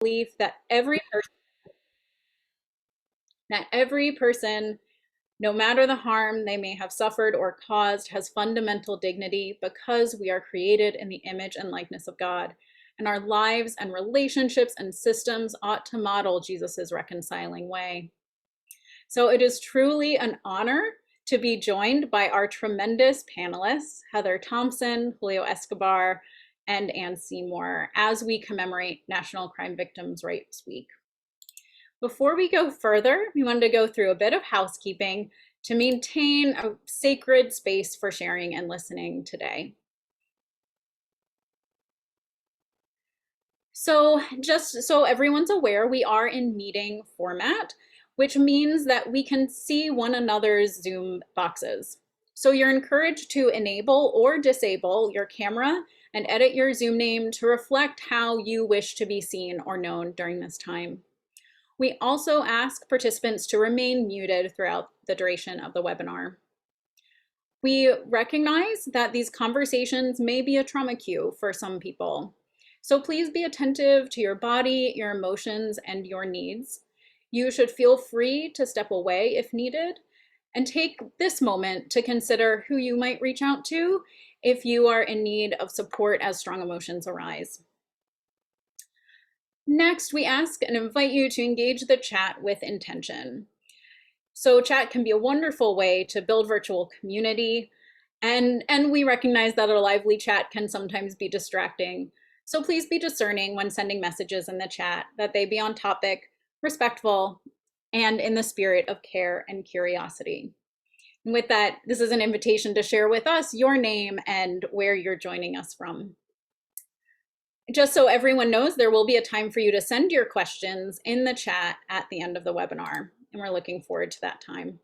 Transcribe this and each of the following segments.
belief that every person, no matter the harm they may have suffered or caused, has fundamental dignity because we are created in the image and likeness of God. And our lives and relationships and systems ought to model Jesus's reconciling way. So it is truly an honor to be joined by our tremendous panelists, Heather Thompson, Julio Escobar, and Ann Seymour, as we commemorate National Crime Victims' Rights Week. Before we go further, we wanted to go through a bit of housekeeping to maintain a sacred space for sharing and listening today. So just so everyone's aware, we are in meeting format, which means that we can see one another's Zoom boxes. So you're encouraged to enable or disable your camera and edit your Zoom name to reflect how you wish to be seen or known during this time. We also ask participants to remain muted throughout the duration of the webinar. We recognize that these conversations may be a trauma cue for some people. So please be attentive to your body, your emotions, and your needs. You should feel free to step away if needed, and take this moment to consider who you might reach out to if you are in need of support as strong emotions arise. Next, we ask and invite you to engage the chat with intention. So chat can be a wonderful way to build virtual community, and we recognize that a lively chat can sometimes be distracting. So please be discerning when sending messages in the chat, that they be on topic, respectful, and in the spirit of care and curiosity. And with that, this is an invitation to share with us your name and where you're joining us from. Just so everyone knows, there will be a time for you to send your questions in the chat at the end of the webinar, and we're looking forward to that time.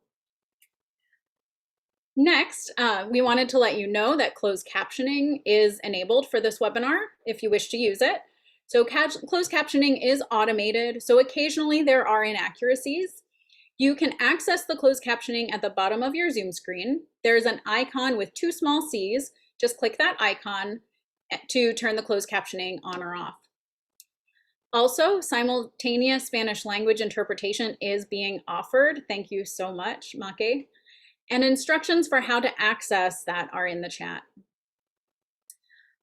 Next, we wanted to let you know that closed captioning is enabled for this webinar if you wish to use it. So closed captioning is automated, so occasionally there are inaccuracies. You can access the closed captioning at the bottom of your Zoom screen. There's an icon with 2 small C's. Just click that icon to turn the closed captioning on or off. Also, simultaneous Spanish language interpretation is being offered. Thank you so much, Make. And instructions for how to access that are in the chat.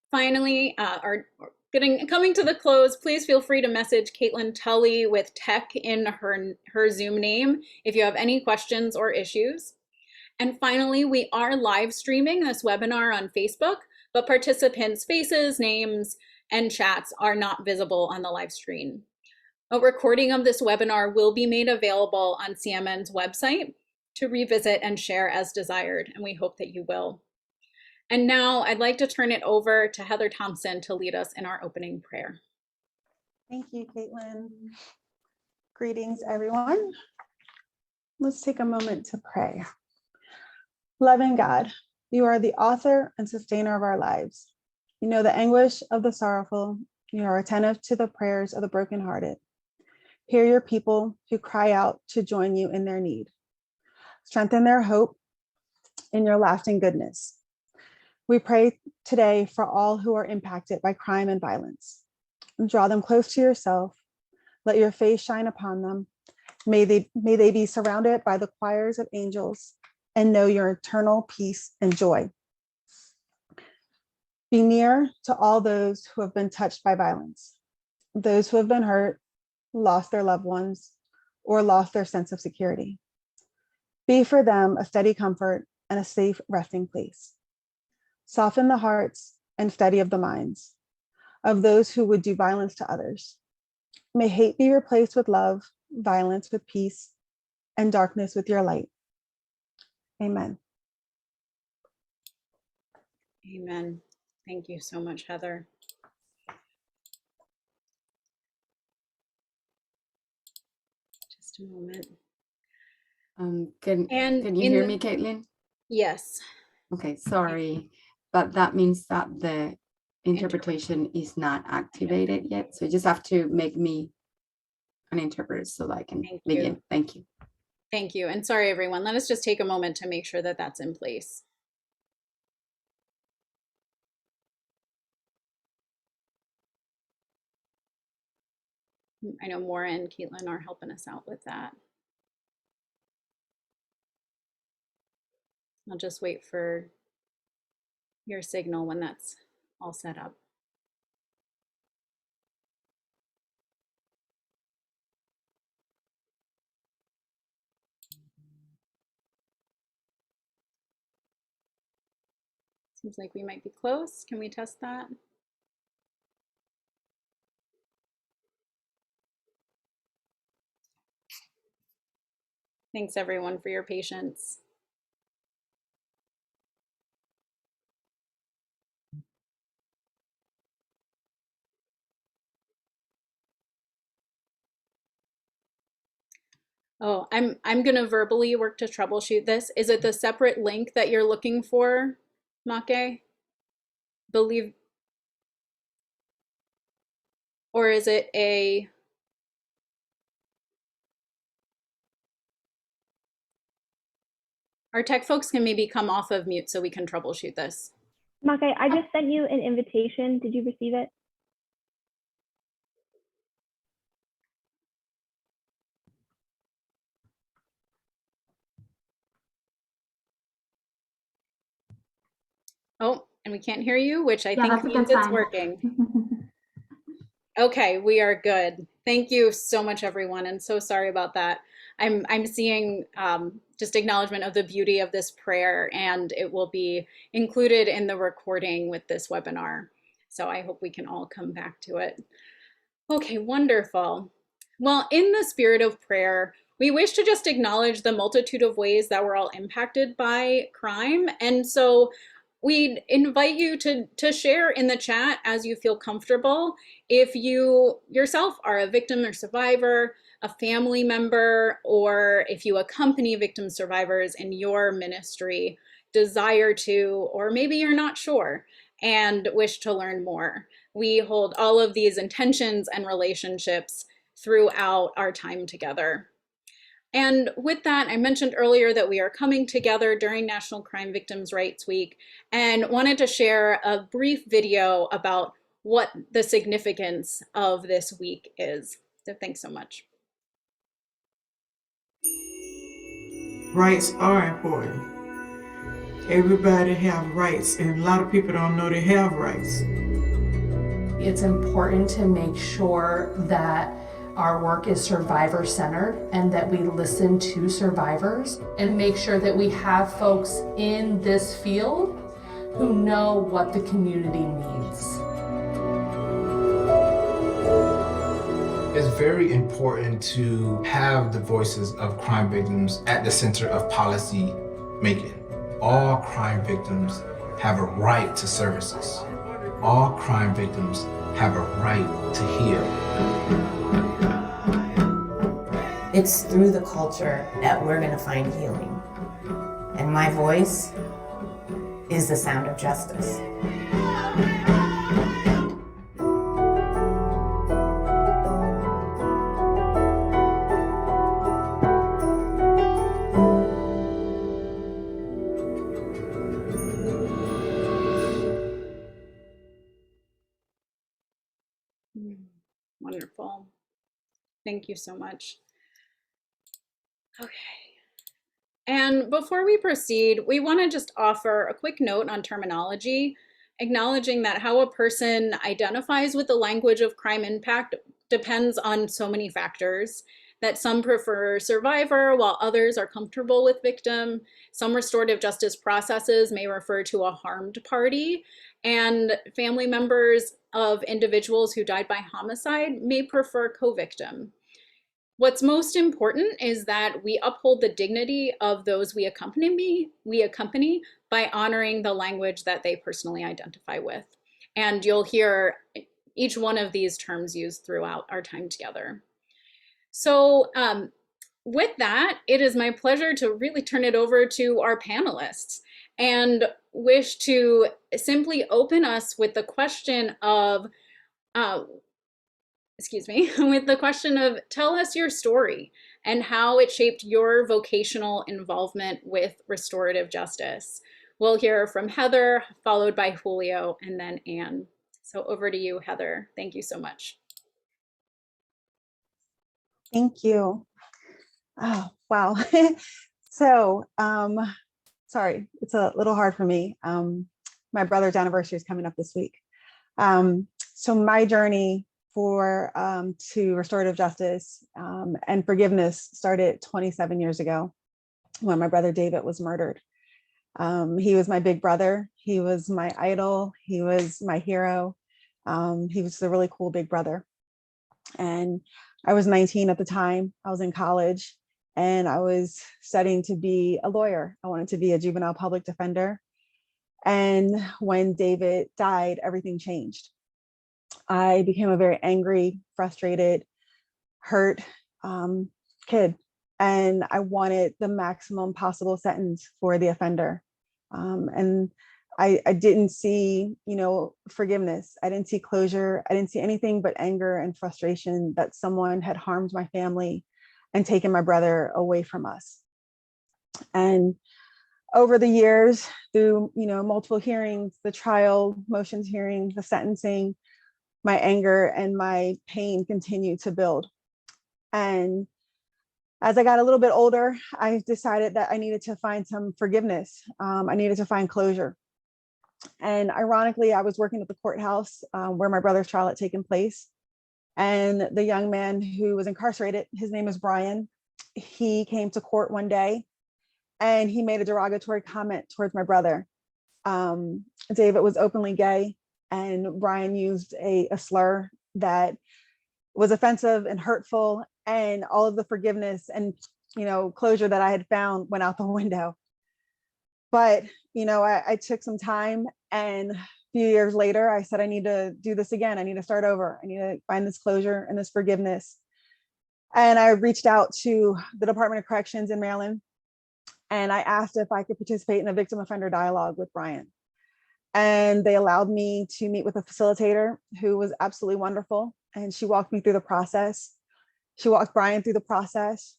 Finally, coming to the close, please feel free to message Caitlin Tully with tech in her Zoom name if you have any questions or issues. And finally, we are live streaming this webinar on Facebook, but participants' faces, names, and chats are not visible on the live stream. A recording of this webinar will be made available on CMN's website to revisit and share as desired, and we hope that you will. And now I'd like to turn it over to Heather Thompson to lead us in our opening prayer. Thank you, Caitlin. Greetings, everyone. Let's take a moment to pray. Loving God, you are the author and sustainer of our lives. You know the anguish of the sorrowful. You are attentive to the prayers of the brokenhearted. Hear your people who cry out to join you in their need. Strengthen their hope in your lasting goodness. We pray today for all who are impacted by crime and violence. Draw them close to yourself. Let your face shine upon them. May they be surrounded by the choirs of angels and know your eternal peace and joy. Be near to all those who have been touched by violence, those who have been hurt, lost their loved ones, or lost their sense of security. Be for them a steady comfort and a safe resting place. Soften the hearts and steady of the minds of those who would do violence to others. May hate be replaced with love, violence with peace, and darkness with your light. Amen. Amen. Thank you so much, Heather. Just a moment. Can you hear me, Caitlin? Yes. Okay, sorry, but that means that the interpretation is not activated yet. So you just have to make me an interpreter so that I can begin. Thank you. Thank you. And sorry, everyone. Let us just take a moment to make sure that that's in place. I know Maura and Caitlin are helping us out with that. I'll just wait for your signal when that's all set up. Seems like we might be close. Can we test that? Thanks everyone for your patience. Oh, I'm gonna verbally work to troubleshoot this. Is it the separate link that you're looking for, Make? Believe, or is it a, our tech folks can maybe come off of mute so we can troubleshoot this. Make, I just sent you an invitation. Did you receive it? Oh, and we can't hear you, which I Yeah, think that's a means good it's sign. working. Okay, we are good. Thank you so much, everyone, and so sorry about that. I'm seeing just acknowledgement of the beauty of this prayer, and it will be included in the recording with this webinar. So I hope we can all come back to it. Okay, wonderful. Well, in the spirit of prayer, we wish to just acknowledge the multitude of ways that we're all impacted by crime. And so we'd invite you to share in the chat as you feel comfortable. If you yourself are a victim or survivor, a family member, or if you accompany victim survivors in your ministry, desire to, or maybe you're not sure and wish to learn more. We hold all of these intentions and relationships throughout our time together. And with that, I mentioned earlier that we are coming together during National Crime Victims' Rights Week and wanted to share a brief video about what the significance of this week is. So thanks so much. Rights are important. Everybody have rights, and a lot of people don't know they have rights. It's important to make sure that our work is survivor-centered and that we listen to survivors and make sure that we have folks in this field who know what the community needs. It's very important to have the voices of crime victims at the center of policy making. All crime victims have a right to services. All crime victims have a right to heal. It's through the culture that we're going to find healing. And my voice is the sound of justice. Wonderful. Thank you so much. Okay. And before we proceed, we want to just offer a quick note on terminology, acknowledging that how a person identifies with the language of crime impact depends on so many factors, that some prefer survivor while others are comfortable with victim. Some restorative justice processes may refer to a harmed party, and family members of individuals who died by homicide may prefer co-victim. What's most important is that we uphold the dignity of those we accompany by honoring the language that they personally identify with. And you'll hear each one of these terms used throughout our time together. So with that, it is my pleasure to really turn it over to our panelists and wish to simply open us with the question of, with the question of tell us your story and how it shaped your vocational involvement with restorative justice. We'll hear from Heather, followed by Julio, and then Anne. So over to you, Heather. Thank you so much. Thank you. Oh, wow. So, sorry, it's a little hard for me. My brother's anniversary is coming up this week. So my journey to restorative justice and forgiveness started 27 years ago when my brother David was murdered. He was my big brother. He was my idol. He was my hero. He was a really cool big brother. And I was 19 at the time. I was in college and I was studying to be a lawyer. I wanted to be a juvenile public defender. And when David died, everything changed. I became a very angry, frustrated, hurt kid. And I wanted the maximum possible sentence for the offender. And I didn't see, forgiveness. I didn't see closure. I didn't see anything but anger and frustration that someone had harmed my family and taken my brother away from us. And over the years, through multiple hearings, the trial motions hearing, the sentencing, my anger and my pain continued to build. And as I got a little bit older, I decided that I needed to find some forgiveness. I needed to find closure. And ironically, I was working at the courthouse where my brother's trial had taken place. And the young man who was incarcerated, his name is Brian, he came to court one day and he made a derogatory comment towards my brother. David was openly gay, and Brian used a slur that was offensive and hurtful, and all of the forgiveness and closure that I had found went out the window. But I took some time, and a few years later I said, I need to do this again. I need to start over. I need to find this closure and this forgiveness. And I reached out to the Department of Corrections in Maryland, and I asked if I could participate in a victim offender dialogue with Brian. And they allowed me to meet with a facilitator who was absolutely wonderful. And she walked me through the process. She walked Brian through the process.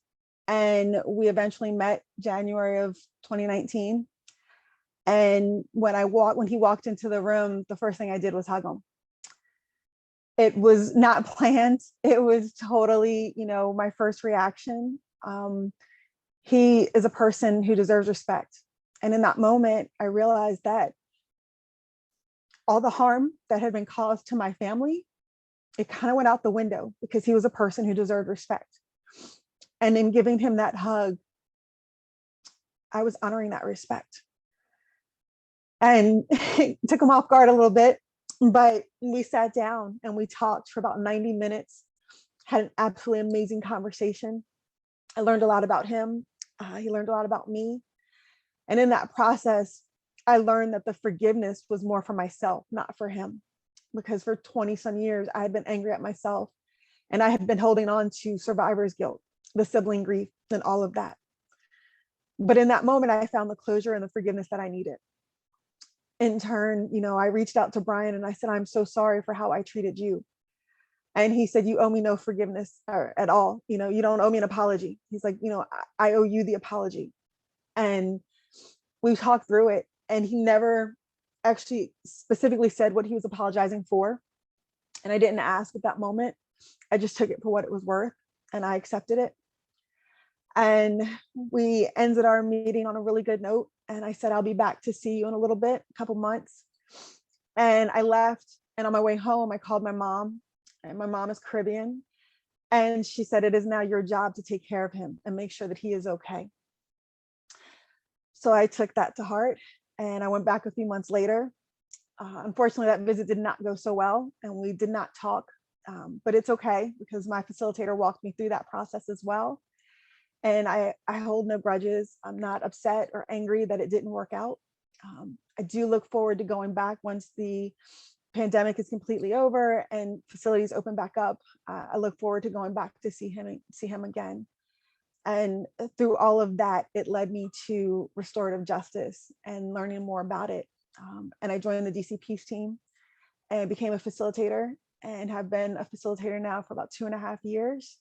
And we eventually met January of 2019. And when he walked into the room, the first thing I did was hug him. It was not planned. It was totally, my first reaction. He is a person who deserves respect. And in that moment, I realized that all the harm that had been caused to my family, it kind of went out the window because he was a person who deserved respect. And in giving him that hug, I was honoring that respect. And it took him off guard a little bit, but we sat down and we talked for about 90 minutes, had an absolutely amazing conversation. I learned a lot about him. He learned a lot about me. And in that process, I learned that the forgiveness was more for myself, not for him. Because for 20 some years, I had been angry at myself, and I had been holding on to survivor's guilt, the sibling grief, and all of that. But in that moment, I found the closure and the forgiveness that I needed. In turn, I reached out to Brian and I said, I'm so sorry for how I treated you. And he said, you owe me no forgiveness at all. You don't owe me an apology. He's like, I owe you the apology. And we talked through it, and he never actually specifically said what he was apologizing for. And I didn't ask at that moment. I just took it for what it was worth, and I accepted it. And we ended our meeting on a really good note. And I said, I'll be back to see you in a little bit, a couple months. And I left, and on my way home, I called my mom, and my mom is Caribbean. And she said, it is now your job to take care of him and make sure that he is okay. So I took that to heart, and I went back a few months later. Unfortunately, that visit did not go so well, and we did not talk, but it's okay because my facilitator walked me through that process as well. And I hold no grudges. I'm not upset or angry that it didn't work out. I do look forward to going back once the pandemic is completely over and facilities open back up. I look forward to going back to see him again. And through all of that, it led me to restorative justice and learning more about it. And I joined the DC Peace team and became a facilitator, and have been a facilitator now for about 2.5 years.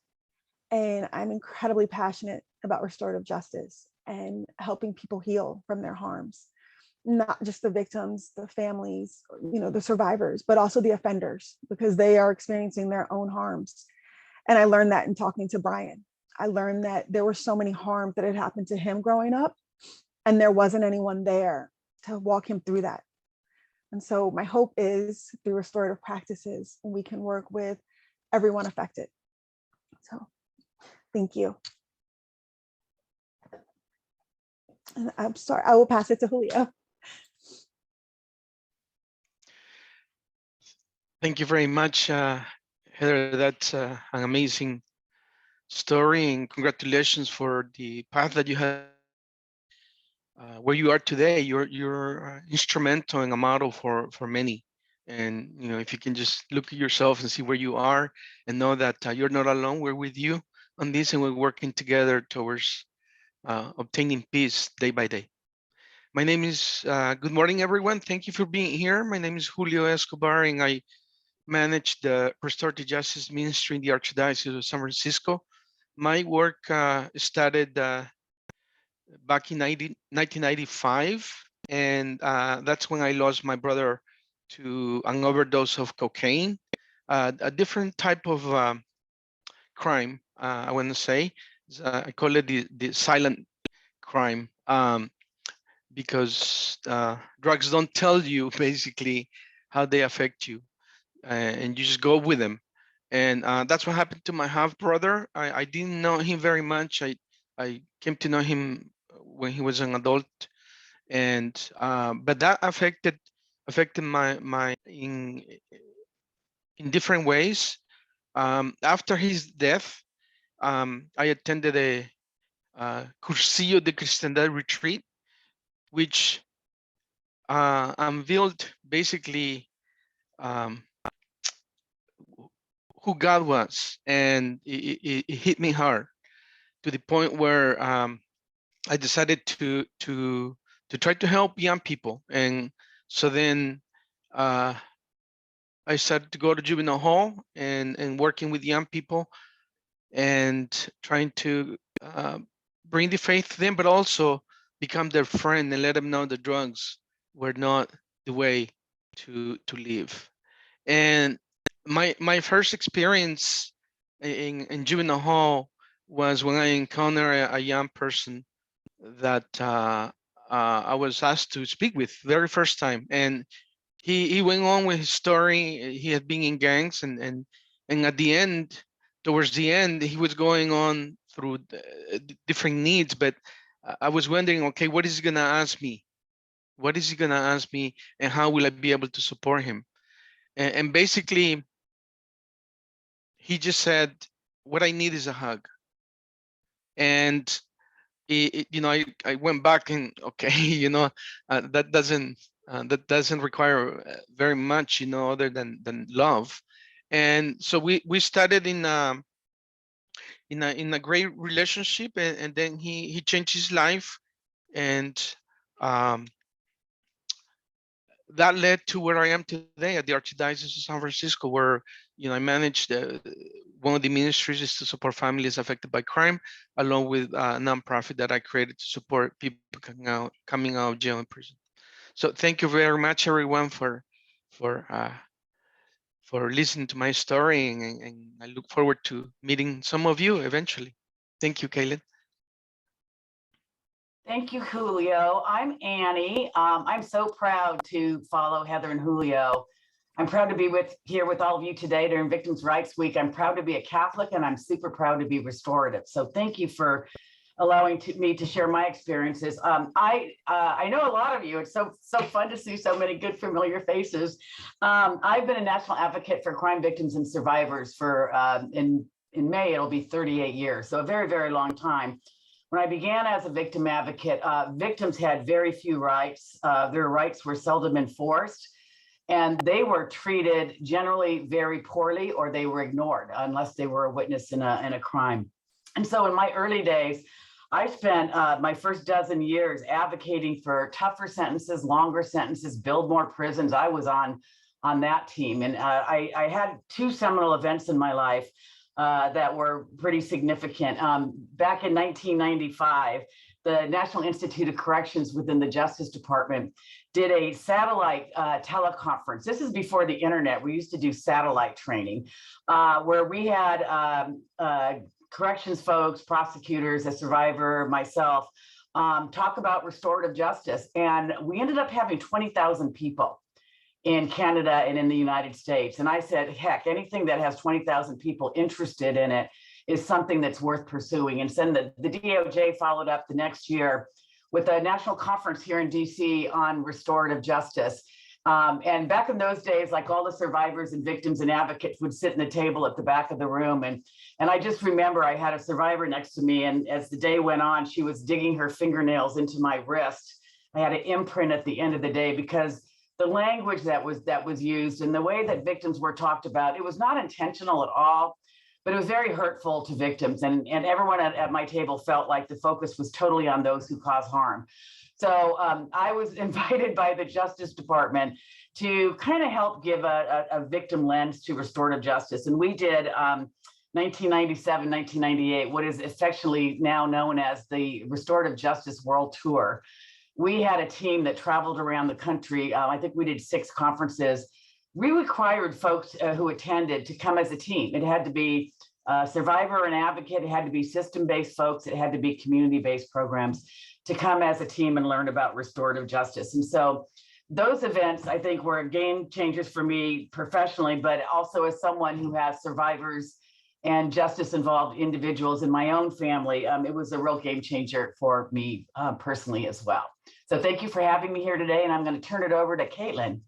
And I'm incredibly passionate about restorative justice and helping people heal from their harms, not just the victims, the families, the survivors, but also the offenders, because they are experiencing their own harms. And I learned that in talking to Brian. I learned that there were so many harms that had happened to him growing up, and there wasn't anyone there to walk him through that. And so my hope is through restorative practices, we can work with everyone affected. So thank you. And I'm sorry, I will pass it to Julio. Thank you very much, Heather. That's an amazing story, and congratulations for the path that you had. Where you are today, you're instrumental and a model for many. And if you can just look at yourself and see where you are, and know that you're not alone. We're with you on this, and we're working together towards obtaining peace day by day. My name is, good morning, everyone. Thank you for being here. My name is Julio Escobar, and I manage the Restorative Justice Ministry in the Archdiocese of San Francisco. My work started back in 1995, and that's when I lost my brother to an overdose of cocaine, a different type of crime, I want to say. I call it the silent crime, because drugs don't tell you basically how they affect you, and you just go with them. And that's what happened to my half brother. I didn't know him very much. I came to know him when he was an adult, and but that affected my in different ways. After his death, I attended a Cursillo de Cristiandad retreat, which unveiled basically who God was, and it hit me hard to the point where I decided to try to help young people. And so then I started to go to juvenile hall and working with young people and trying to bring the faith to them, but also become their friend and let them know the drugs were not the way to live. And my first experience in juvenile hall was when I encountered a young person that I was asked to speak with very first time, and he went on with his story. He had been in gangs, and at the end, towards the end, he was going on through different needs. But I was wondering, okay, what is he gonna ask me? What is he gonna ask me, and how will I be able to support him? And basically, he just said, "What I need is a hug." And I went back and okay, that doesn't require very much, other than love. And so we started in a great relationship, and then he changed his life, and that led to where I am today at the Archdiocese of San Francisco, where I manage one of the ministries is to support families affected by crime, along with a nonprofit that I created to support people coming out of jail and prison. So thank you very much, everyone, for listening to my story, and I look forward to meeting some of you eventually. Thank you, Kaylin. Thank you, Julio. I'm Annie. I'm so proud to follow Heather and Julio. I'm proud to be here with all of you today during Victims' Rights Week. I'm proud to be a Catholic, and I'm super proud to be restorative. So thank you for allowing me to share my experiences. I know a lot of you. It's so fun to see so many good familiar faces. I've been a national advocate for crime victims and survivors for in May it'll be 38 years, so a very, very long time. When I began as a victim advocate, victims had very few rights. Their rights were seldom enforced, and they were treated generally very poorly, or they were ignored unless they were a witness in a crime. And so in my early days, I spent my first dozen years advocating for tougher sentences, longer sentences, build more prisons. I was on that team, and I had two seminal events in my life that were pretty significant. Back in 1995, the National Institute of Corrections within the Justice Department did a satellite teleconference. This is before the internet. We used to do satellite training where we had corrections folks, prosecutors, a survivor, myself, talk about restorative justice. And we ended up having 20,000 people in Canada and in the United States. And I said, heck, anything that has 20,000 people interested in it is something that's worth pursuing. And then the DOJ followed up the next year with a national conference here in DC on restorative justice. And back in those days, like all the survivors and victims and advocates would sit in the table at the back of the room. And I just remember I had a survivor next to me. And as the day went on, she was digging her fingernails into my wrist. I had an imprint at the end of the day because the language that was used and the way that victims were talked about, it was not intentional at all, but it was very hurtful to victims. And everyone at my table felt like the focus was totally on those who cause harm. So I was invited by the Justice Department to kind of help give a victim lens to restorative justice. And we did 1997, 1998, what is affectionately now known as the Restorative Justice World Tour. We had a team that traveled around the country. I think we did 6 conferences. We required folks who attended to come as a team. It had to be a survivor and advocate. It had to be system-based folks. It had to be community-based programs to come as a team and learn about restorative justice. And so those events, I think, were game changers for me professionally, but also as someone who has survivors and justice involved individuals in my own family. It was a real game changer for me personally as well. So thank you for having me here today, and I'm going to turn it over to Caitlin.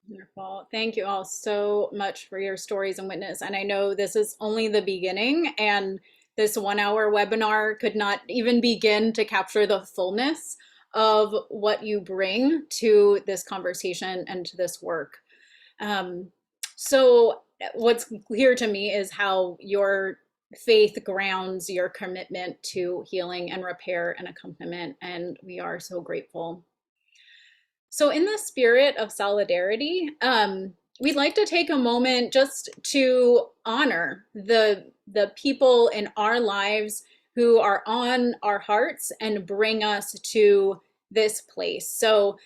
Wonderful. Thank you all so much for your stories and witness. And I know this is only the beginning, and this 1-hour webinar could not even begin to capture the fullness of what you bring to this conversation and to this work. So what's clear to me is how your faith grounds your commitment to healing and repair and accompaniment, and we are so grateful. So in the spirit of solidarity, we'd like to take a moment just to honor the people in our lives who are on our hearts and bring us to this place. So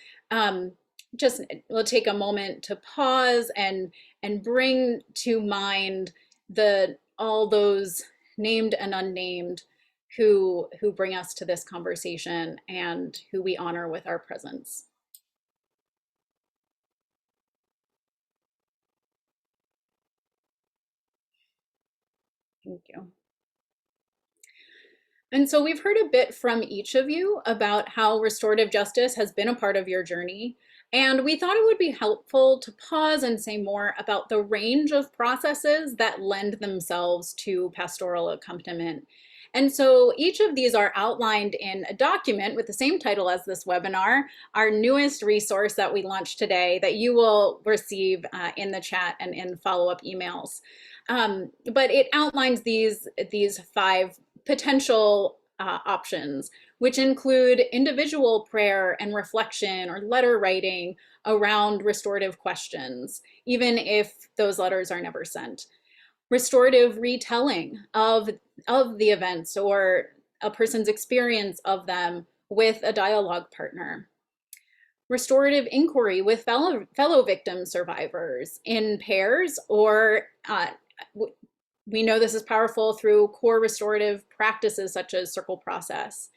just we'll take a moment to pause and bring to mind all those named and unnamed who bring us to this conversation and who we honor with our presence. Thank you. And so we've heard a bit from each of you about how restorative justice has been a part of your journey. And we thought it would be helpful to pause and say more about the range of processes that lend themselves to pastoral accompaniment. And so each of these are outlined in a document with the same title as this webinar, our newest resource that we launched today that you will receive in the chat and in follow-up emails. But it outlines these 5 potential options, which include individual prayer and reflection or letter writing around restorative questions, even if those letters are never sent. Restorative retelling of the events or a person's experience of them with a dialogue partner. Restorative inquiry with fellow victim survivors in pairs, or we know this is powerful through core restorative practices such as circle process.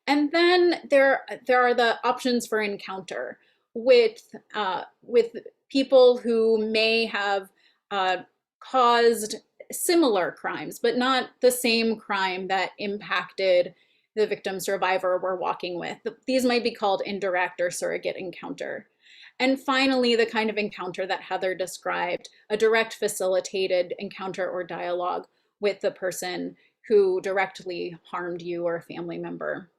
And then there are the options for encounter with people who may have caused similar crimes, but not the same crime that impacted the victim survivor we're walking with. These might be called indirect or surrogate encounter. And finally, the kind of encounter that Heather described, a direct facilitated encounter or dialogue with the person who directly harmed you or a family member.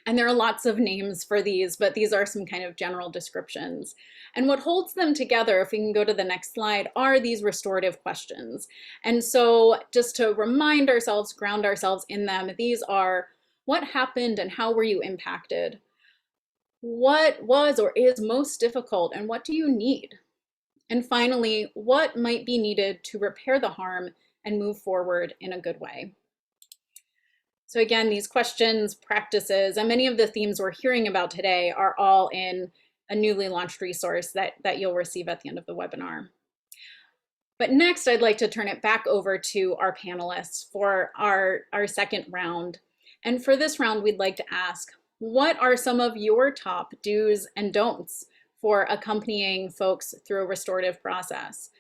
And there are lots of names for these, but these are some kind of general descriptions. And what holds them together, if we can go to the next slide, are these restorative questions. And so just to remind ourselves, ground ourselves in them, these are: what happened and how were you impacted? What was or is most difficult and what do you need? And finally, what might be needed to repair the harm and move forward in a good way? So again, these questions, practices, and many of the themes we're hearing about today are all in a newly launched resource that you'll receive at the end of the webinar. But next, I'd like to turn it back over to our panelists for our second round. And for this round, we'd like to ask, what are some of your top do's and don'ts for accompanying folks through a restorative process?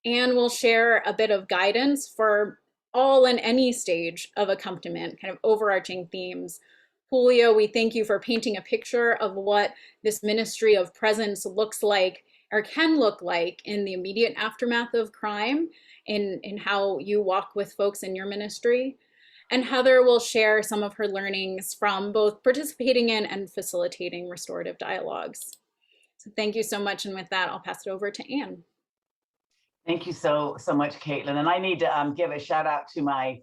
And we'll share a bit of guidance for all and any stage of accompaniment, kind of overarching themes. Julio, we thank you for painting a picture of what this ministry of presence looks like or can look like in the immediate aftermath of crime, in how you walk with folks in your ministry. And Heather will share some of her learnings from both participating in and facilitating restorative dialogues. So thank you so much. And with that, I'll pass it over to Anne. Thank you so much, Caitlin. And I need to give a shout out to my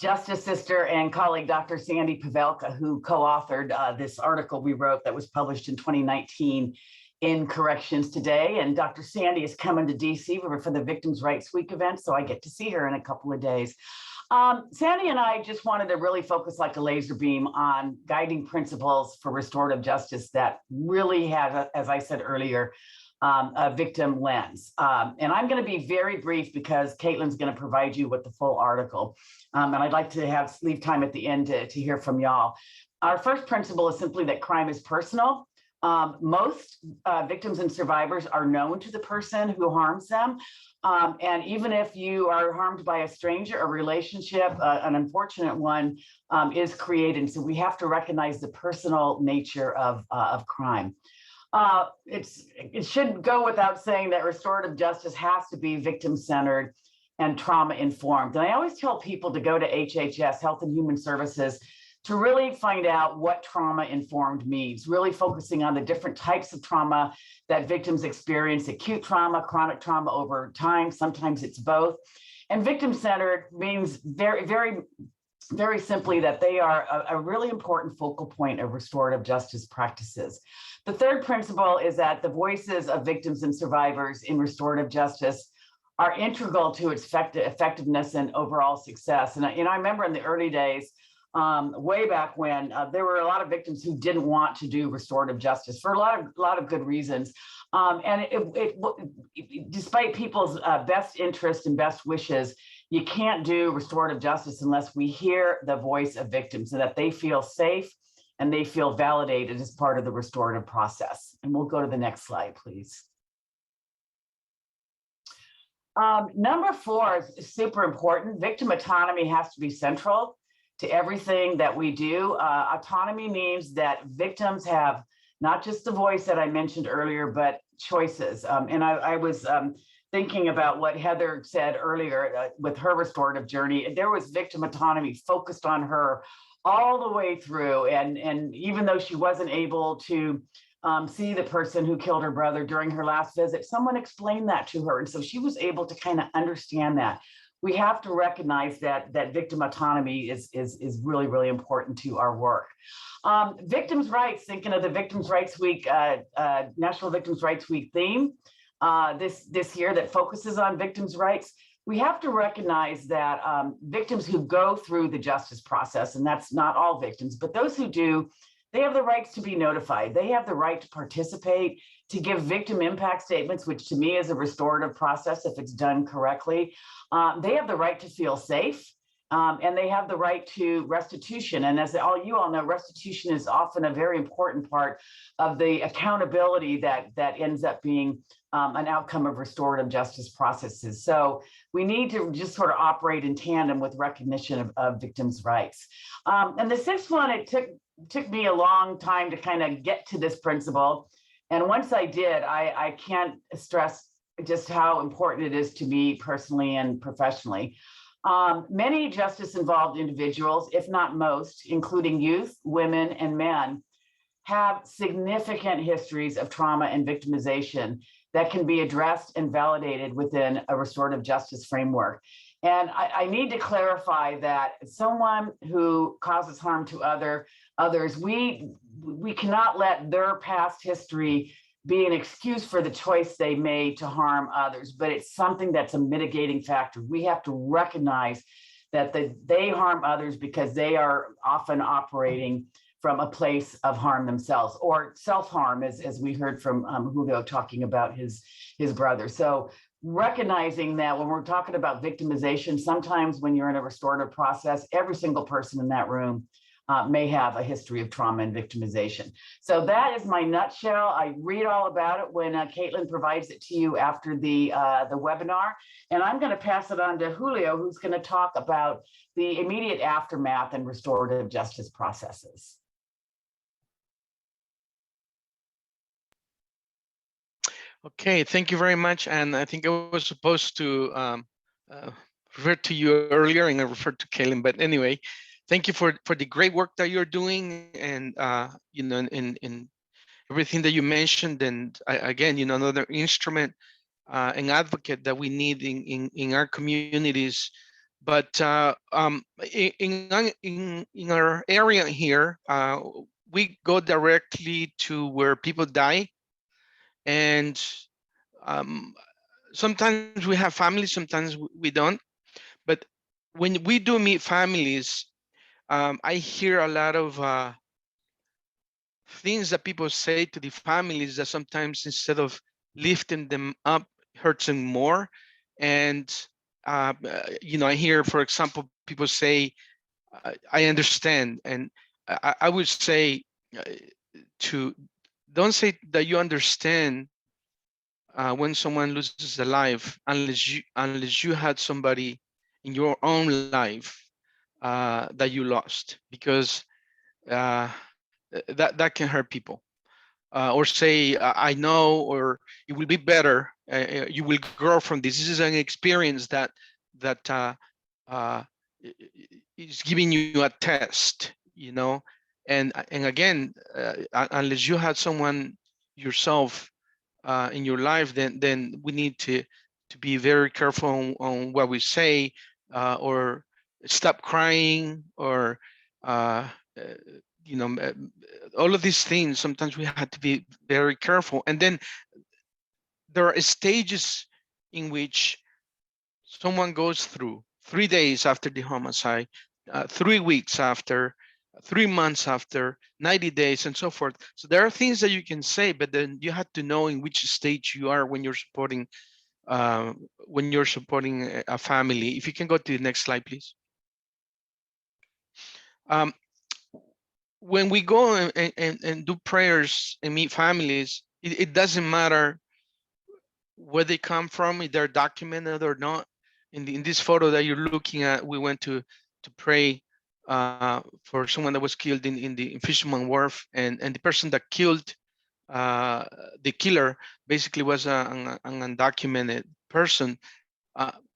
Justice sister and colleague, Dr. Sandy Pavelka, who co-authored this article we wrote that was published in 2019 in Corrections Today. And Dr. Sandy is coming to DC for the Victims' Rights Week event, so I get to see her in a couple of days. Sandy and I just wanted to really focus like a laser beam on guiding principles for restorative justice that really have, as I said earlier, a victim lens. And I'm going to be very brief because Caitlin's going to provide you with the full article. And I'd like to leave time at the end to hear from y'all. Our first principle is simply that crime is personal. Most victims and survivors are known to the person who harms them. And even if you are harmed by a stranger, a relationship, an unfortunate one is created. So we have to recognize the personal nature of crime. It should go without saying that restorative justice has to be victim-centered and trauma-informed. And I always tell people to go to HHS, Health and Human Services, to really find out what trauma-informed means, really focusing on the different types of trauma that victims experience, acute trauma, chronic trauma over time, sometimes it's both. And victim-centered means very simply that they are a really important focal point of restorative justice practices. The third principle is that the voices of victims and survivors in restorative justice are integral to its effectiveness and overall success. And I remember in the early days, way back when, there were a lot of victims who didn't want to do restorative justice for a lot of good reasons. And despite people's best interest and best wishes, you can't do restorative justice unless we hear the voice of victims so that they feel safe and they feel validated as part of the restorative process. And we'll go to the next slide, please. Number 4 is super important. Victim autonomy has to be central to everything that we do. Autonomy means that victims have not just the voice that I mentioned earlier, but choices. And I was thinking about what Heather said earlier with her restorative journey. There was victim autonomy focused on her all the way through. And even though she wasn't able to see the person who killed her brother during her last visit, someone explained that to her. And so she was able to kind of understand that. We have to recognize that victim autonomy is really, really important to our work. Victims' rights, thinking of the Victims' Rights Week, National Victims' Rights Week theme this year that focuses on victims' rights, we have to recognize that victims who go through the justice process, and that's not all victims, but those who do, they have the rights to be notified. They have the right to participate, to give victim impact statements, which to me is a restorative process if it's done correctly. They have the right to feel safe, and they have the right to restitution. And as you all know, restitution is often a very important part of the accountability that ends up being an outcome of restorative justice processes. So we need to just sort of operate in tandem with recognition of victims' rights. And the sixth one, it took me a long time to kind of get to this principle. And once I did, I can't stress just how important it is to me personally and professionally. Many justice-involved individuals, if not most, including youth, women, and men, have significant histories of trauma and victimization that can be addressed and validated within a restorative justice framework. And I need to clarify that someone who causes harm to others, we cannot let their past history be an excuse for the choice they made to harm others, but it's something that's a mitigating factor. We have to recognize that they harm others because they are often operating from a place of harm themselves, or self-harm, as we heard from Julio talking about his brother. So recognizing that when we're talking about victimization, sometimes when you're in a restorative process, every single person in that room may have a history of trauma and victimization. So that is my nutshell. I read all about it when Caitlin provides it to you after the webinar. And I'm going to pass it on to Julio, who's going to talk about the immediate aftermath and restorative justice processes. Okay, thank you very much. And I think I was supposed to refer to you earlier, and I referred to Kaylin. But anyway, thank you for the great work that you're doing, and you know, in everything that you mentioned. And again, you know, another instrument, an advocate that we need in our communities. But in our area here, we go directly to where people die. And sometimes we have families, sometimes we don't. But when we do meet families, I hear a lot of things that people say to the families that sometimes, instead of lifting them up, hurts them more. And you know, I hear, for example, people say, I understand. And I would say to don't say that you understand when someone loses a life, unless you had somebody in your own life that you lost, because that can hurt people. Or say, I know, or it will be better. You will grow from this. This is an experience that is giving you a test, you know. And again, unless you had someone yourself in your life, then we need to be very careful on what we say, or stop crying, or you know, all of these things. Sometimes we have to be very careful. And then there are stages in which someone goes through: 3 days after the homicide, 3 weeks after, 3 months after, 90 days, and so forth. So there are things that you can say, but then you have to know in which stage you are when you're supporting a family. If you can go to the next slide, please. When we go and do prayers and meet families, it doesn't matter where they come from, if they're documented or not. In this photo that you're looking at, we went to pray for someone that was killed in the Fisherman Wharf, and the person that killed the killer basically was an undocumented person.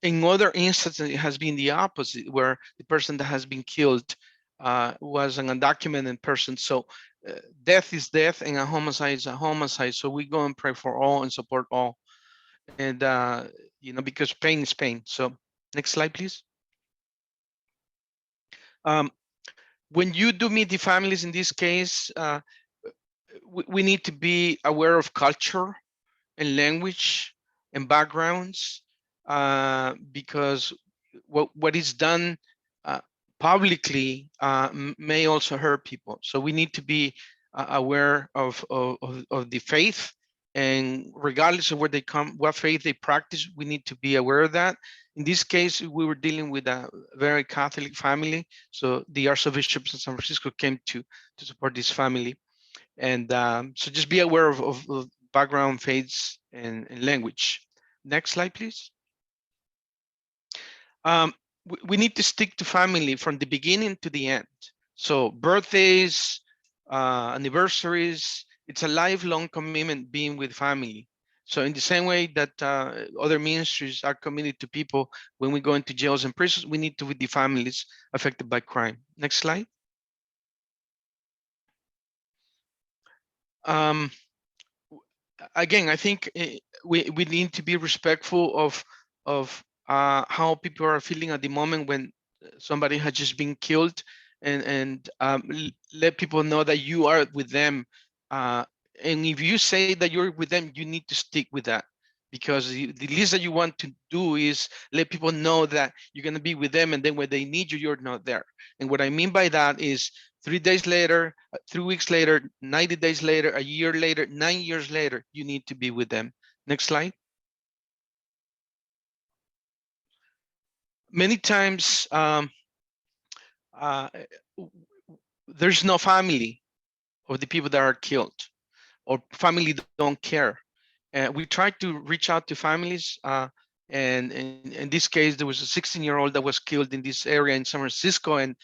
In other instances, it has been the opposite, where the person that has been killed was an undocumented person. So death is death, and a homicide is a homicide. So we go and pray for all and support all. And you know, because pain is pain. So next slide, please. When you do meet the families, in this case, we need to be aware of culture and language and backgrounds, because what is done publicly may also hurt people. So we need to be aware of the faith, and regardless of where they come, what faith they practice, we need to be aware of that. In this case, we were dealing with a very Catholic family, so the Archbishop of San Francisco came to support this family. And so just be aware of background, faiths, and language. Next slide, please. We need to stick to family from the beginning to the end. So birthdays, anniversaries, it's a lifelong commitment being with family. So in the same way that other ministries are committed to people, when we go into jails and prisons, we need to with the families affected by crime. Next slide. Again, I think we need to be respectful of how people are feeling at the moment when somebody has just been killed, and let people know that you are with them. And if you say that you're with them, you need to stick with that. because the least that you want to do is let people know that you're going to be with them, and then when they need you, you're not there. And what I mean by that is 3 days later, 3 weeks later, 90 days later, a year later, 9 years later, you need to be with them. Next slide. Many times there's no family of the people that are killed, or family don't care. We tried to reach out to families, and in this case, there was a 16-year-old that was killed in this area in San Francisco, and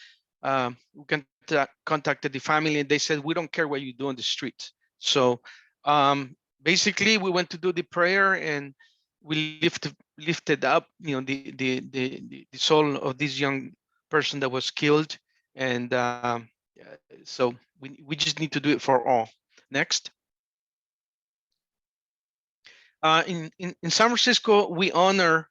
we contacted the family, and they said, we don't care what you do on the street. So basically, we went to do the prayer, and we lifted up, the soul of this young person that was killed, and so we just need to do it for all. Next. In San Francisco, we honor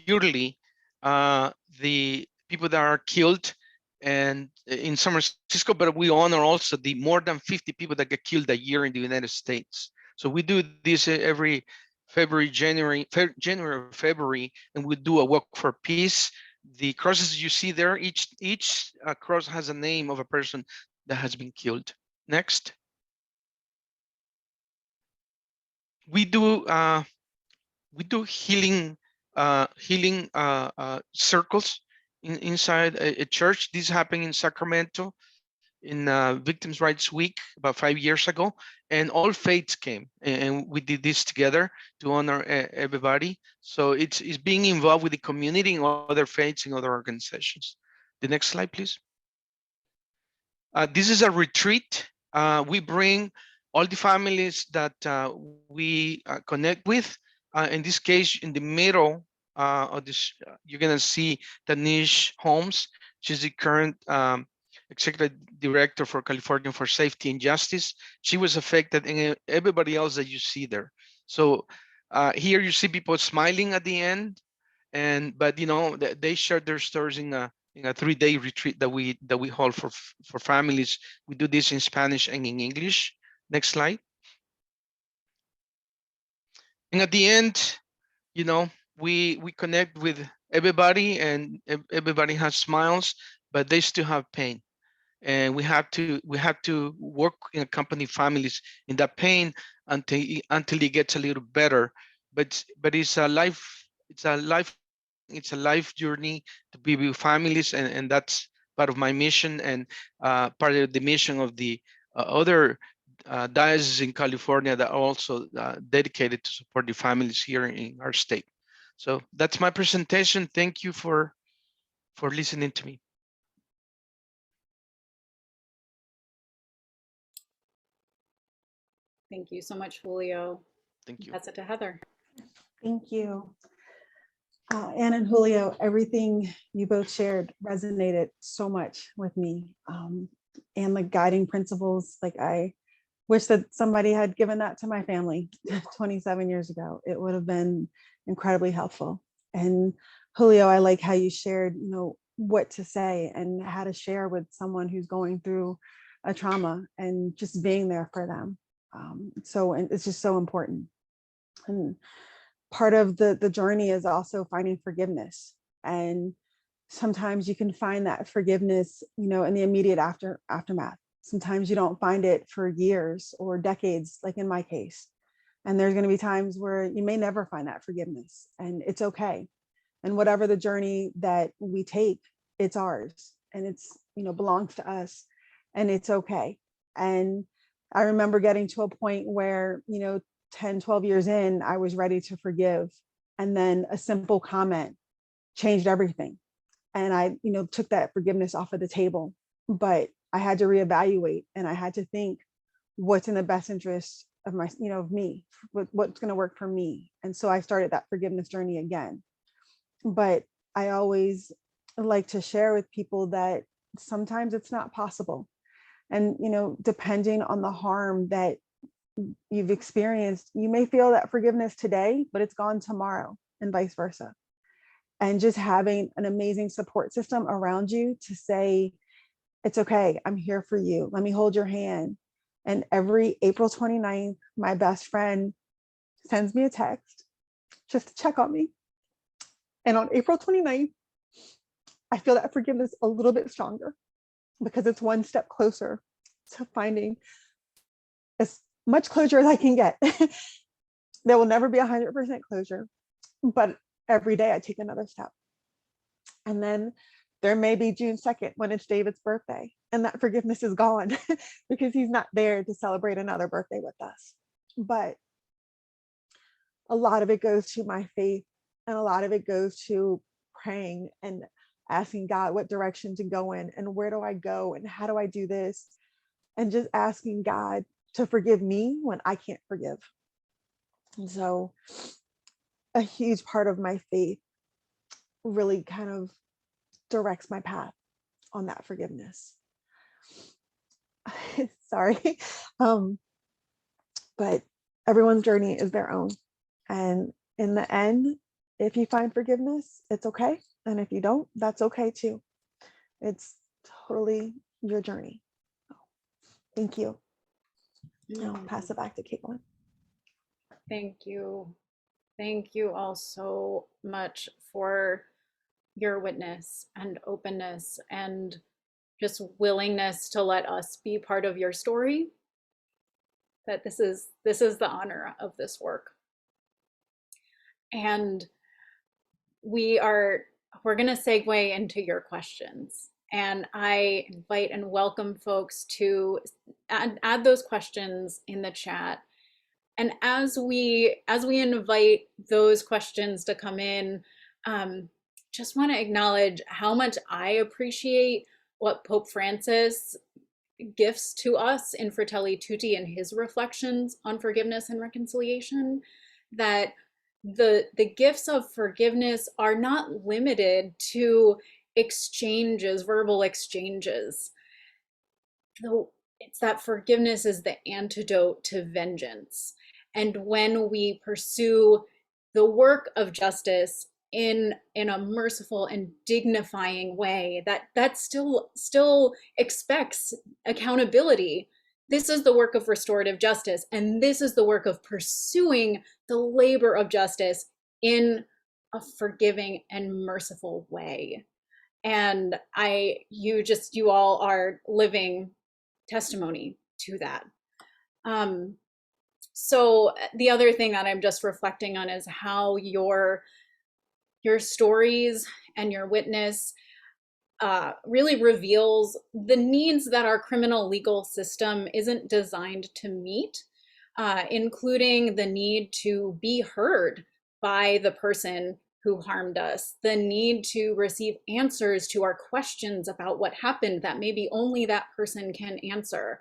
yearly the people that are killed, and in San Francisco, but we honor also the more than 50 people that get killed a year in the United States. So we do this every January or February, and we do a walk for peace. The crosses you see there, each cross has a name of a person that has been killed. Next. We do healing circles inside a church. This happened in Sacramento in Victims' Rights Week about 5 years ago, and all faiths came, and we did this together to honor everybody. So it's being involved with the community and other faiths and other organizations. The next slide, please. This is a retreat. We bring all the families that we connect with. In this case, in the middle of this, you're gonna see Tanish Holmes. She's the current executive director for California for Safety and Justice. She was affected, and everybody else that you see there. So here you see people smiling at the end, but they shared their stories in a 3-day retreat that we hold for families. We do this in Spanish and in English. Next slide. And at the end, we connect with everybody, and everybody has smiles, but they still have pain, and we have to work and accompany families in that pain until it gets a little better. But it's a life journey to be with families, and that's part of my mission, and part of the mission of the other dioceses in California that are also dedicated to support the families here in our state. So that's my presentation. Thank you for listening to me. Thank you so much, Julio. Thank you. Pass it to Heather. Thank you. Anne and Julio, everything you both shared resonated so much with me. And the guiding principles, like I wish that somebody had given that to my family 27 years ago. It would have been incredibly helpful. And Julio, I like how you shared, what to say and how to share with someone who's going through a trauma, and just being there for them. So it's just so important. And part of the journey is also finding forgiveness. And sometimes you can find that forgiveness, in the immediate aftermath. Sometimes you don't find it for years or decades, like in my case. And there's going to be times where you may never find that forgiveness, and it's okay. And whatever the journey that we take, it's ours, and it's, belongs to us, and it's okay. And I remember getting to a point where, 10, 12 years in, I was ready to forgive. And then a simple comment changed everything. And I, took that forgiveness off of the table, but I had to reevaluate, and I had to think what's in the best interest of my, of me, what's going to work for me. And so I started that forgiveness journey again. But I always like to share with people that sometimes it's not possible. And, depending on the harm that you've experienced, you may feel that forgiveness today, but it's gone tomorrow, and vice versa. And just having an amazing support system around you to say, it's okay, I'm here for you, let me hold your hand. And every April 29th, my best friend sends me a text just to check on me. And on April 29th, I feel that forgiveness a little bit stronger because it's one step closer to finding as much closure as I can get. There will never be 100% closure, but every day I take another step. And then there may be June 2nd when it's David's birthday and that forgiveness is gone because he's not there to celebrate another birthday with us. But a lot of it goes to my faith, and a lot of it goes to praying and asking God what direction to go in and where do I go and how do I do this, and just asking God to forgive me when I can't forgive. And so a huge part of my faith really kind of directs my path on that forgiveness. Sorry. But everyone's journey is their own. And in the end, if you find forgiveness, it's okay. And if you don't, that's okay too. It's totally your journey. Thank you. I'll pass it back to Caitlin. Thank you. Thank you all so much for your witness and openness and just willingness to let us be part of your story. That this is the honor of this work. And we're going to segue into your questions. And I invite and welcome folks to add those questions in the chat. And as we invite those questions to come in, just want to acknowledge how much I appreciate what Pope Francis gifts to us in Fratelli Tutti and his reflections on forgiveness and reconciliation, that the gifts of forgiveness are not limited to exchanges, verbal exchanges. It's that forgiveness is the antidote to vengeance. And when we pursue the work of justice in a merciful and dignifying way, that still expects accountability. This is the work of restorative justice, and this is the work of pursuing the labor of justice in a forgiving and merciful way. And you all are living testimony to that. So the other thing that I'm just reflecting on is how your stories and your witness really reveals the needs that our criminal legal system isn't designed to meet, including the need to be heard by the person who harmed us, the need to receive answers to our questions about what happened that maybe only that person can answer,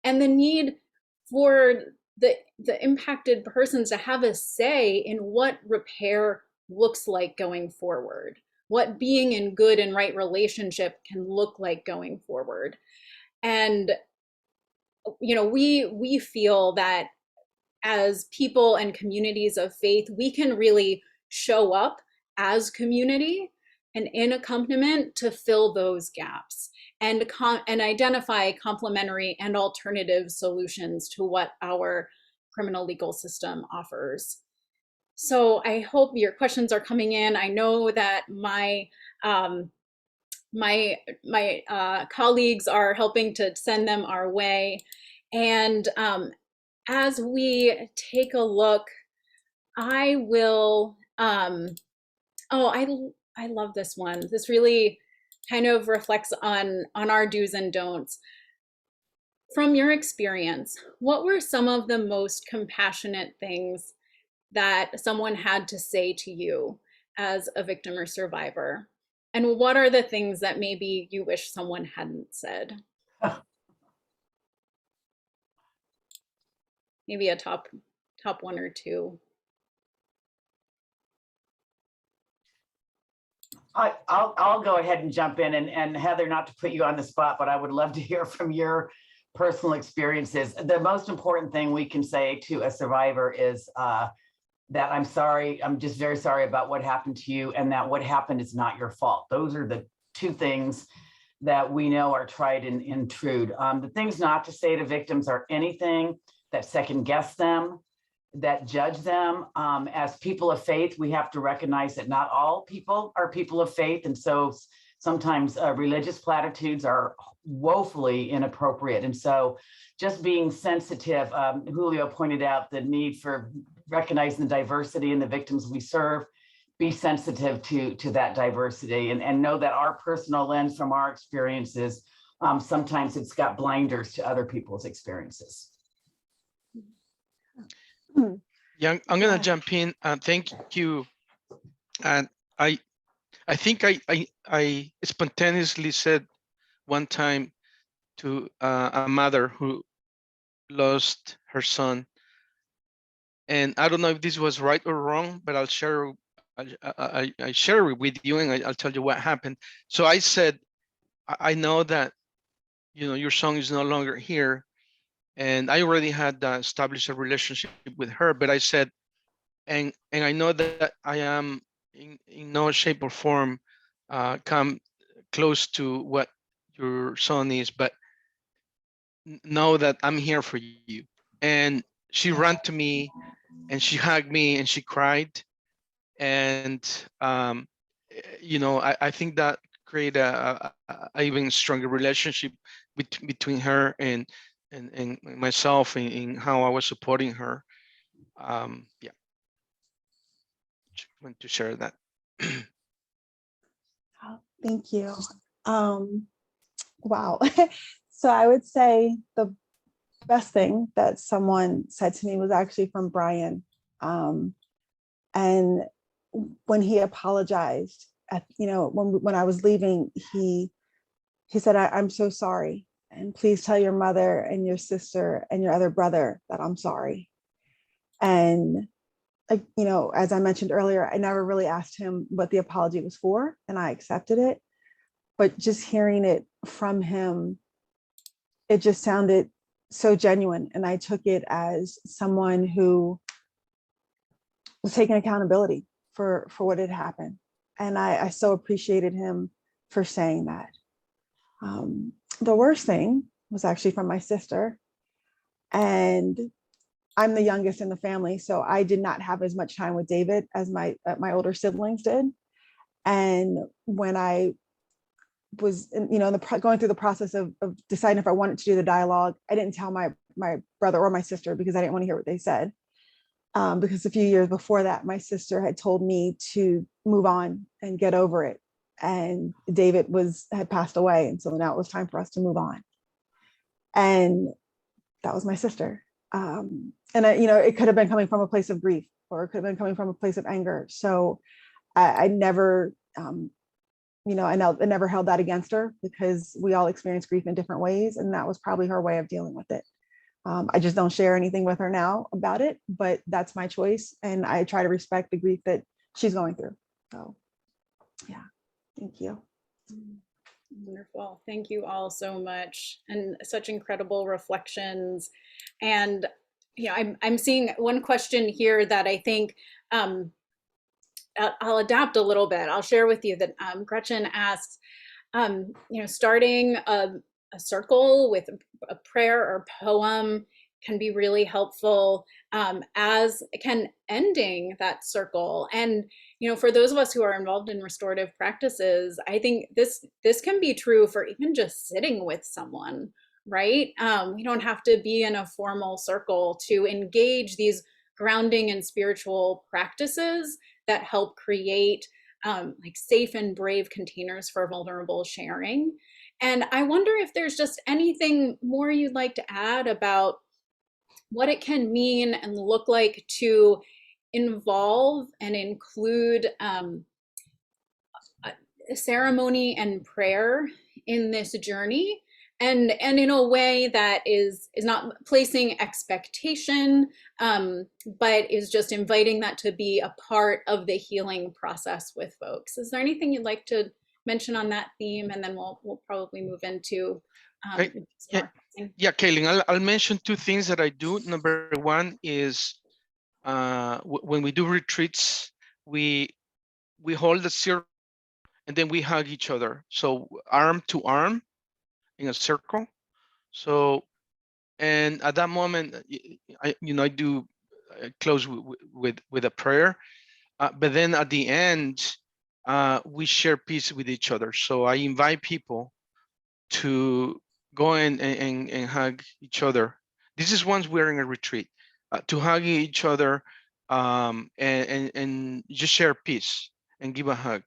and the need for the impacted persons to have a say in what repair looks like going forward, what being in good and right relationship can look like going forward. And we feel that as people and communities of faith, we can really show up as community and in accompaniment to fill those gaps and identify complementary and alternative solutions to what our criminal legal system offers. So I hope your questions are coming in. I know that my colleagues are helping to send them our way. And as we take a look, I will, I love this one. This really kind of reflects on our do's and don'ts. From your experience, what were some of the most compassionate things that someone had to say to you as a victim or survivor? And what are the things that maybe you wish someone hadn't said? Maybe a top one or two. I'll go ahead and jump in, and Heather, not to put you on the spot, but I would love to hear from your personal experiences. The most important thing we can say to a survivor is that I'm sorry, I'm just very sorry about what happened to you, and that what happened is not your fault. Those are the two things that we know are tried and true. The things not to say to victims are anything that second guess them, that judge them. As people of faith, we have to recognize that not all people are people of faith. And so sometimes religious platitudes are woefully inappropriate. And so just being sensitive, Julio pointed out the need for recognizing the diversity in the victims we serve, be sensitive to that diversity and know that our personal lens from our experiences, sometimes it's got blinders to other people's experiences. Yeah, I'm gonna jump in. Thank you. And I think I spontaneously said one time to a mother who lost her son, and I don't know if this was right or wrong, but I'll share. I share it with you, and I'll tell you what happened. So I said, I know that your son is no longer here, and I already had established a relationship with her, but I said, and I know that I am in no shape or form come close to what your son is, but know that I'm here for you. And she ran to me and she hugged me and she cried. And, I think that created a even stronger relationship between her and myself in how I was supporting her. Yeah, just want to share that. Thank you. Wow. So I would say the best thing that someone said to me was actually from Brian. And when he apologized when I was leaving, he said, I'm so sorry. And please tell your mother and your sister and your other brother that I'm sorry. And as I mentioned earlier, I never really asked him what the apology was for, and I accepted it. But just hearing it from him, it just sounded so genuine. And I took it as someone who was taking accountability for what had happened. And I so appreciated him for saying that. The worst thing was actually from my sister. And I'm the youngest in the family, so I did not have as much time with David as my older siblings did. And when I was, going through the process of deciding if I wanted to do the dialogue, I didn't tell my brother or my sister because I didn't want to hear what they said. Because a few years before that, my sister had told me to move on and get over it. And David had passed away. And so now it was time for us to move on. And that was my sister. And it could have been coming from a place of grief, or it could have been coming from a place of anger. So I never, I never held that against her, because we all experience grief in different ways. And that was probably her way of dealing with it. I just don't share anything with her now about it, but that's my choice. And I try to respect the grief that she's going through. So yeah, thank you. Wonderful. Thank you all so much, and such incredible reflections. And I'm seeing one question here that I think I'll adapt a little bit. I'll share with you that Gretchen asks, starting a circle with a prayer or poem can be really helpful, as can ending that circle. And for those of us who are involved in restorative practices, I think this can be true for even just sitting with someone, right? We don't have to be in a formal circle to engage these grounding and spiritual practices that help create safe and brave containers for vulnerable sharing. And I wonder if there's just anything more you'd like to add about what it can mean and look like to involve and include ceremony and prayer in this journey, and in a way that is not placing expectation, but is just inviting that to be a part of the healing process with folks. Is there anything you'd like to mention on that theme? And then we'll probably move into yeah, Kaylin, I'll mention two things that I do. Number one is when we do retreats, we hold a circle and then we hug each other. So arm to arm in a circle. So, and at that moment, I do close with a prayer. But then at the end, we share peace with each other. So I invite people to go and hug each other. This is once we're in a retreat, to hug each other and just share peace and give a hug.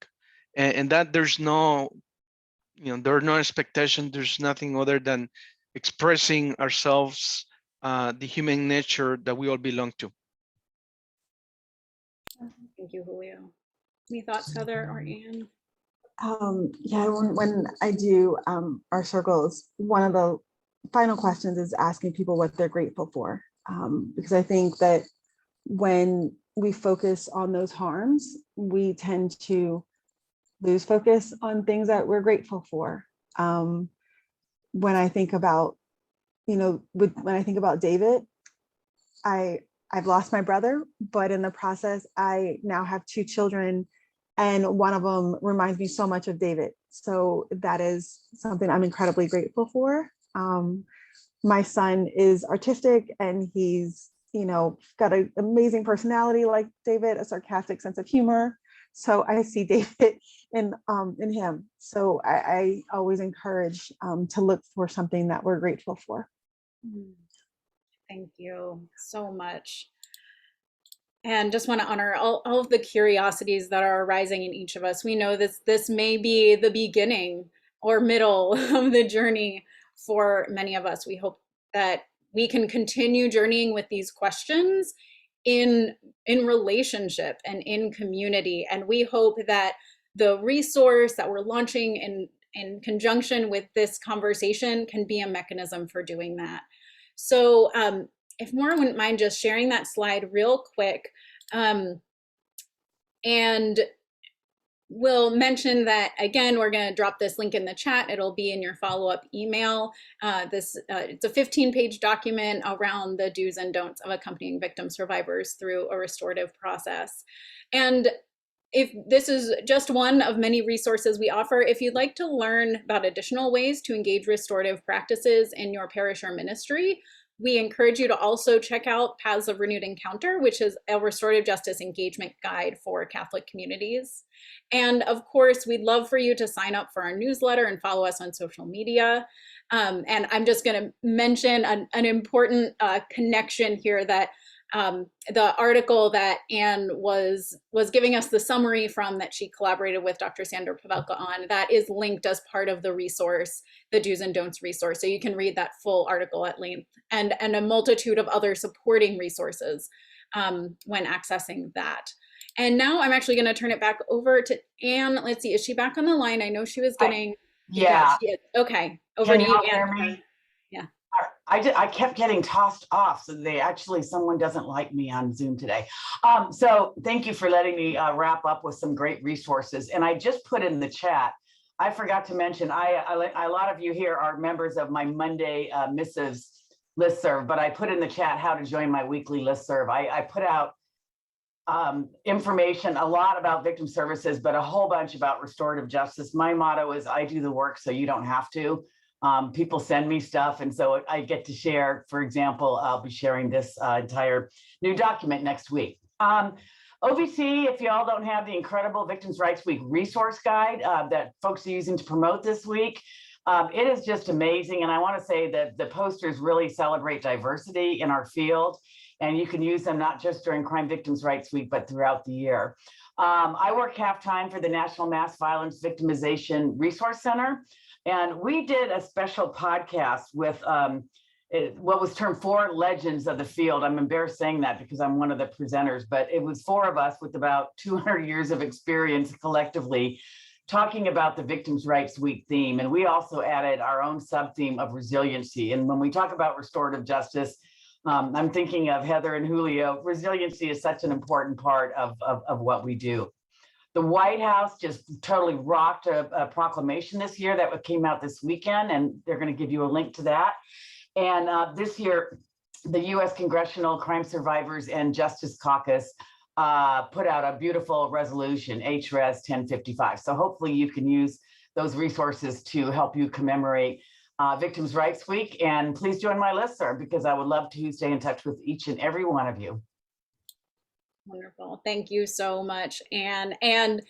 And that there's no, there are no expectations. There's nothing other than expressing ourselves, the human nature that we all belong to. Thank you, Julio. Any thoughts, Heather or Anne? Yeah, when I do our circles, one of the final questions is asking people what they're grateful for. Because I think that when we focus on those harms, we tend to lose focus on things that we're grateful for. When I think about, when I think about David, I've lost my brother, but in the process, I now have 2 children, and one of them reminds me so much of David. So that is something I'm incredibly grateful for. My son is artistic, and he's, got an amazing personality like David, a sarcastic sense of humor. So I see David in him. So I always encourage to look for something that we're grateful for. Thank you so much. And just want to honor all of the curiosities that are arising in each of us. We know this may be the beginning or middle of the journey for many of us. We hope that we can continue journeying with these questions in relationship and in community. And we hope that the resource that we're launching in conjunction with this conversation can be a mechanism for doing that. So if Maura wouldn't mind just sharing that slide real quick. And we'll mention that, again, we're going to drop this link in the chat. It'll be in your follow-up email. It's a 15-page document around the do's and don'ts of accompanying victim survivors through a restorative process. And if this is just one of many resources we offer, if you'd like to learn about additional ways to engage restorative practices in your parish or ministry, we encourage you to also check out Paths of Renewed Encounter, which is a restorative justice engagement guide for Catholic communities. And of course, we'd love for you to sign up for our newsletter and follow us on social media. And I'm just going to mention an important connection here, that the article that Anne was giving us the summary from, that she collaborated with Dr. Sandra Pavelka on, that is linked as part of the resource, the do's and don'ts resource. So you can read that full article at length, and a multitude of other supporting resources when accessing that. And now I'm actually going to turn it back over to Anne. Let's see, is she back on the line? I know she was getting. Yeah. She is. Okay, over Can to you, y'all hear Anne. me? Yeah. I kept getting tossed off, so someone doesn't like me on Zoom today. So thank you for letting me wrap up with some great resources. And I just put in the chat, I forgot to mention, a lot of you here are members of my Monday missives listserv, but I put in the chat how to join my weekly listserv. I put out information, a lot about victim services, but a whole bunch about restorative justice. My motto is, I do the work so you don't have to. People send me stuff, and so I get to share. For example, I'll be sharing this entire new document next week. OVC, if y'all don't have the incredible Victims' Rights Week resource guide that folks are using to promote this week, it is just amazing. And I want to say that the posters really celebrate diversity in our field, and you can use them not just during Crime Victims' Rights Week, but throughout the year. I work half-time for the National Mass Violence Victimization Resource Center. And we did a special podcast with what was termed 4 legends of the field. I'm embarrassed saying that because I'm one of the presenters, but it was 4 of us with about 200 years of experience collectively talking about the Victims' Rights Week theme. And we also added our own sub-theme of resiliency. And when we talk about restorative justice, I'm thinking of Heather and Julio. Resiliency is such an important part of what we do. The White House just totally rocked a proclamation this year that came out this weekend, and they're going to give you a link to that. And this year, the U.S. Congressional Crime Survivors and Justice Caucus put out a beautiful resolution, HRES 1055. So hopefully you can use those resources to help you commemorate Victims' Rights Week. And please join my listserv, because I would love to stay in touch with each and every one of you. Wonderful. Thank you so much, Anne. And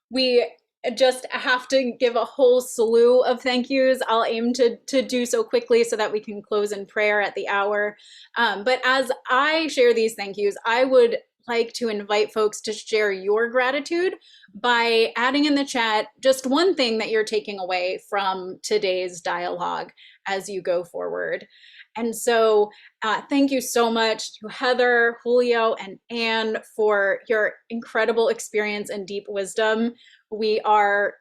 we just have to give a whole slew of thank yous. I'll aim to do so quickly so that we can close in prayer at the hour. But as I share these thank yous, I would like to invite folks to share your gratitude by adding in the chat just one thing that you're taking away from today's dialogue as you go forward. And so thank you so much to Heather, Julio, and Anne for your incredible experience and deep wisdom. We are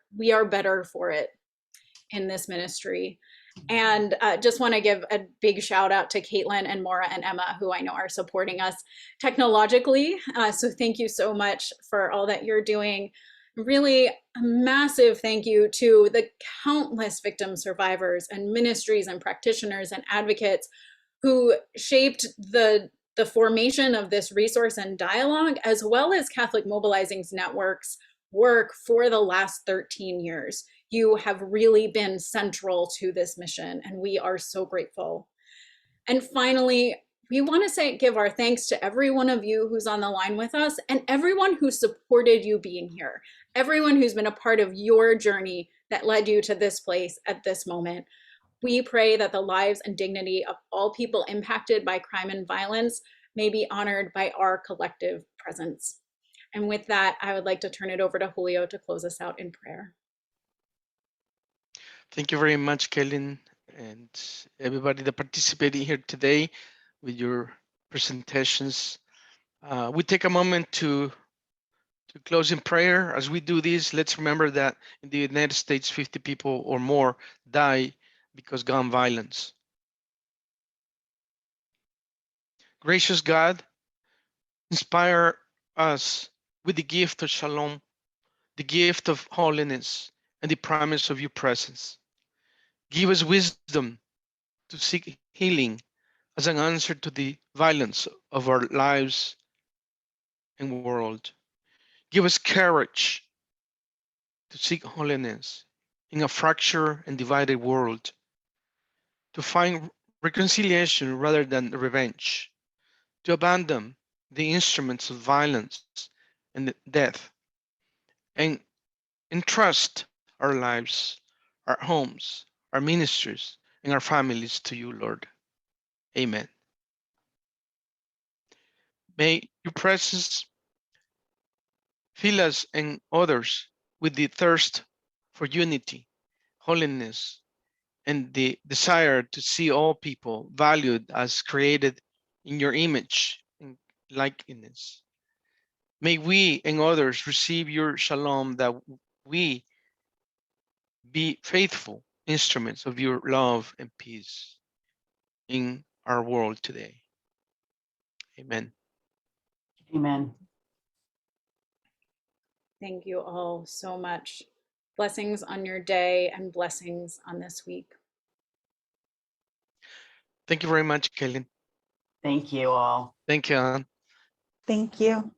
better for it in this ministry. And just want to give a big shout out to Caitlin and Maura and Emma, who I know are supporting us technologically. So thank you so much for all that you're doing. Really a massive thank you to the countless victim survivors and ministries and practitioners and advocates who shaped the formation of this resource and dialogue, as well as Catholic Mobilizing's network's work for the last 13 years. You have really been central to this mission, and we are so grateful. And finally, we want to give our thanks to every one of you who's on the line with us and everyone who supported you being here, everyone who's been a part of your journey that led you to this place at this moment. We pray that the lives and dignity of all people impacted by crime and violence may be honored by our collective presence. And with that, I would like to turn it over to Julio to close us out in prayer. Thank you very much, Kellen, and everybody that participated here today with your presentations. We take a moment to close in prayer. As we do this, let's remember that in the United States, 50 people or more die because gun violence. Gracious God, inspire us with the gift of shalom, the gift of holiness, and the promise of your presence. Give us wisdom to seek healing as an answer to the violence of our lives and world. Give us courage to seek holiness in a fractured and divided world, to find reconciliation rather than revenge, to abandon the instruments of violence and death, and entrust our lives, our homes, our ministries, and our families to you, Lord. Amen. May your presence fill us and others with the thirst for unity, holiness, and the desire to see all people valued as created in your image and likeness. May we and others receive your shalom, that we be faithful instruments of your love and peace in our world today. Amen. Amen. Thank you all so much. Blessings on your day and blessings on this week. Thank you very much, Kellen. Thank you all. Thank you, Anne. Thank you.